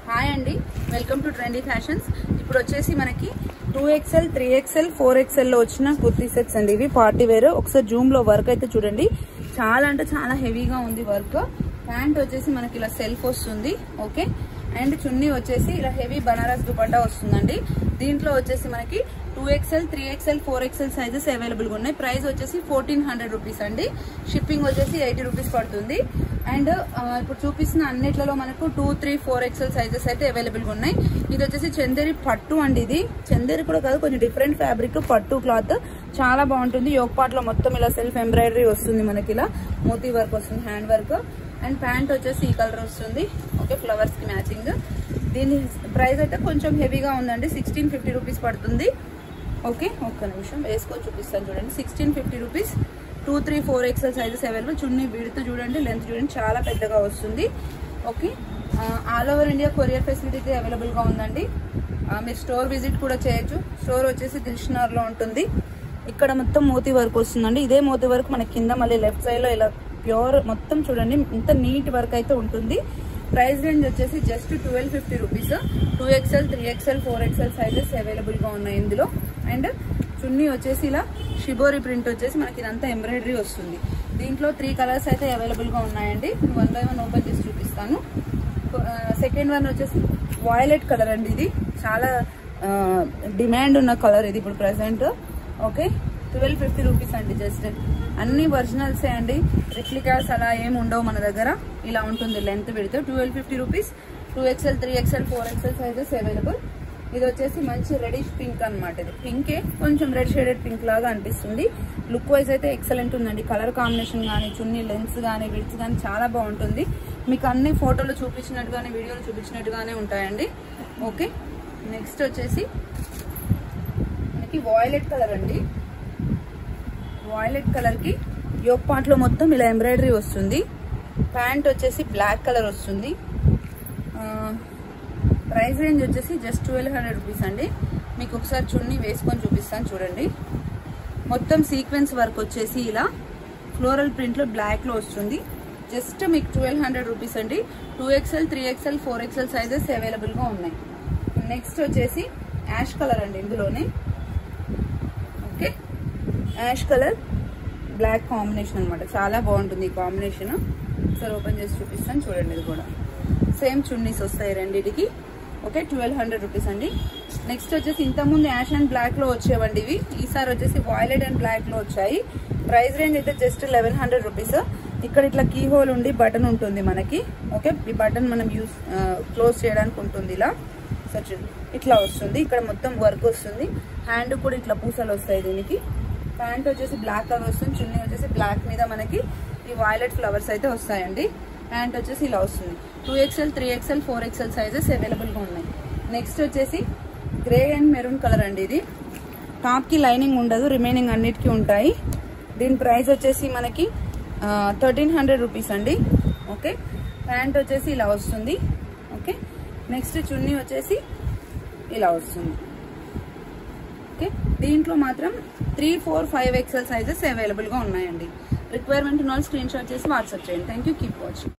Hi అండి, welcome to trendy fashions. ఇప్పుడు వచ్చేసి మనకి 2XL 3XL 4XL లో వచ్చిన కుర్తీ సెట్స్ అండి. ఇవి పార్టీ వేర్. ఒకసారి జూమ్ లో వర్క్ అయితే చూడండి, చాలా అంటే చాలా హెవీగా ఉంది వర్క్. ప్యాంట్ వచ్చేసి మనకి ఇలా సెల్ఫ్ వస్తుంది, ఓకే. అండ్ చున్నీ వచ్చేసి ఇలా హెవీ బనారస్ దుపట్టా వస్తుందండి. దీంట్లో వచ్చేసి మనకి 2XL 3XL 4XL sizes available గా ఉన్నాయి. ప్రైస్ వచ్చేసి 1400 రూపీస్ అండి. షిప్పింగ్ వచ్చేసి 80 రూపీస్ పడుతుంది. అండ్ ఇప్పుడు చూపిస్తున్న అన్నిట్లలో మనకు 2, 3, 4XL సైజెస్ అయితే అవైలబుల్ గా ఉన్నాయి. ఇది వచ్చేసి చందేరి పట్టు అండి. ఇది చందేరి కూడా కాదు, కొంచెం డిఫరెంట్ ఫ్యాబ్రిక్, పట్టు క్లాత్ చాలా బాగుంటుంది. యోక్ పార్ట్ లో మొత్తం ఇలా సెల్ఫ్ ఎంబ్రాయిడరీ వస్తుంది, మనకి ఇలా మోతీ వర్క్ వస్తుంది, హ్యాండ్ వర్క్. అండ్ ప్యాంట్ వచ్చేసి ఈ కలర్ వస్తుంది, ఓకే, ఫ్లవర్స్ కి మ్యాచింగ్. దీని ప్రైస్ అయితే కొంచెం హెవీగా ఉందండి, 1650 రూపీస్ పడుతుంది. ఓకే, ఒక్క నిమిషం వేసుకొని చూపిస్తాను చూడండి. 1650 rupees. 2, 3, 4XL sizes available. Chunni width చూడండి, లెంత్ చూడండి, చాలా పెద్దగా వస్తుంది. Okay, all over India courier facility available గా ఉందండి. మీరు స్టోర్ విజిట్ కూడా చేయొచ్చు. స్టోర్ వచ్చేసి దిల్షుక్నగర్ లో ఉంటుంది. ఇక్కడ మొత్తం మోతీ వర్క్ వస్తుందండి. ఇదే మోతీ వర్క్ మనకి కింద మళ్ళీ లెఫ్ట్ సైడ్ లో ఇలా ప్యూర్ మొత్తం చూడండి, ఇంత నీట్ వర్క్ అయితే ఉంటుంది. ప్రైస్ రేంజ్ వచ్చేసి just 1250 rupees. 2XL 3XL 4XL sizes available గా ఉన్నాయి ఇందులో. అండ్ చున్నీ వచ్చేసి ఇలా షిబోరి ప్రింట్ వచ్చేసి మనకి ఇదంతా ఎంబ్రాయిడరీ వస్తుంది. దీంట్లో 3 కలర్స్ అయితే అవైలబుల్ గా ఉన్నాయండి. 1 by 1 ఓపెన్ చేసి చూపిస్తాను. సెకండ్ వన్ వచ్చేసి వాయిలెట్ కలర్ అండి. ఇది చాలా డిమాండ్ ఉన్న కలర్ ఇది ఇప్పుడు ప్రెసెంట్. ఓకే, 1250 రూపీస్ అండి. జస్ట్ అన్ని ఒరిజినల్సే అండి, రిప్లికాస్ అలా ఏమి ఉండవు మన దగ్గర. ఇలా ఉంటుంది లెంత్ పెడితే. 1250 rupees. 2XL 3XL 4XL sizes available. ఇది వచ్చేసి మంచి రెడిష్ పింక్ అనమాట. ఇది పింకే, కొంచెం రెడ్ షేడెడ్ పింక్ లాగా అనిపిస్తుంది. లుక్ వైజ్ అయితే ఎక్సలెంట్ ఉందండి. కలర్ కాంబినేషన్ కానీ, చున్నీ లెన్స్ కానీ, విడ్త్ కానీ చాలా బాగుంటుంది. మీకు అన్ని ఫోటోలు చూపించినట్టుగానే, వీడియోలు చూపించినట్టుగానే ఉంటాయండి. ఓకే, నెక్స్ట్ వచ్చేసి మనకి వాయిలెట్ కలర్ అండి. వాయిలెట్ కలర్ కి యోక్ పార్ట్ లో మొత్తం ఇలా ఎంబ్రాయిడరీ వస్తుంది. ప్యాంట్ వచ్చేసి బ్లాక్ కలర్ వస్తుంది. ప్రైస్ రేంజ్ వచ్చేసి జస్ట్ 1200 రూపీస్ అండి. మీకు ఒకసారి చున్నీ వేసుకొని చూపిస్తాను చూడండి. మొత్తం సీక్వెన్స్ వర్క్ వచ్చేసి ఇలా ఫ్లోరల్ ప్రింట్ లో బ్లాక్ లో వస్తుంది. జస్ట్ మీకు 1200 రూపీస్ అండి. 2XL 3XL 4XL sizes available గా ఉన్నాయి. నెక్స్ట్ వచ్చేసి యాష్ కలర్ అండి. ఇందులోనే okay, ash colour black combination అనమాట. చాలా బాగుంటుంది ఈ కాంబినేషన్. ఒకసారి ఓపెన్ చేసి చూపిస్తాను చూడండి. ఇది కూడా సేమ్ చున్నీస్ వస్తాయి రెండింటికి. ఓకే, 1200 రూపీస్ అండి. నెక్స్ట్ వచ్చేసి ఇంతకుముందు యాష్ అండ్ బ్లాక్ లో వచ్చేవండి ఇవి. ఈసారి వచ్చేసి వాయిలెట్ అండ్ బ్లాక్ లో వచ్చాయి. ప్రైస్ రేంజ్ అయితే జస్ట్ 1100 రూపీస్. ఇక్కడ ఇట్లా కీ హోల్ ఉండి బటన్ ఉంటుంది మనకి. ఓకే, ఈ బటన్ మనం క్లోజ్ చేయడానికి ఉంటుంది. ఇలా సచ్ ఇట్లా వస్తుంది. ఇక్కడ మొత్తం వర్క్ వస్తుంది. హ్యాండ్ కూడా ఇట్లా పూసలు వస్తాయి దీనికి. ప్యాంట్ వచ్చేసి బ్లాక్ కలర్ వస్తుంది. చున్నీ వచ్చేసి బ్లాక్ మీద మనకి ఈ వాయిలెట్ ఫ్లవర్స్ అయితే వస్తాయండి. ప్యాంట్ వచ్చేసి ఇలా వస్తుంది. 2XL 3XL 4XL sizes available గా ఉన్నాయి. నెక్స్ట్ వచ్చేసి గ్రే అండ్ మెరూన్ కలర్ అండి. ఇది టాప్ కి లైనింగ్ ఉండదు, రిమైనింగ్ అన్నిటికీ ఉంటాయి. దీని ప్రైస్ వచ్చేసి మనకి 1300 రూపీస్ అండి. ఓకే, ప్యాంట్ వచ్చేసి ఇలా వస్తుంది. ఓకే, నెక్స్ట్ చున్నీ వచ్చేసి ఇలా వస్తుంది. ఓకే, దీంట్లో మాత్రం 3, 4, 5XL సైజెస్ అవైలబుల్ గా ఉన్నాయండి. రిక్వైర్మెంట్ ఉన్న స్క్రీన్ షాట్ చేసి వాట్సాప్ చేయండి. Thank you, keep watching.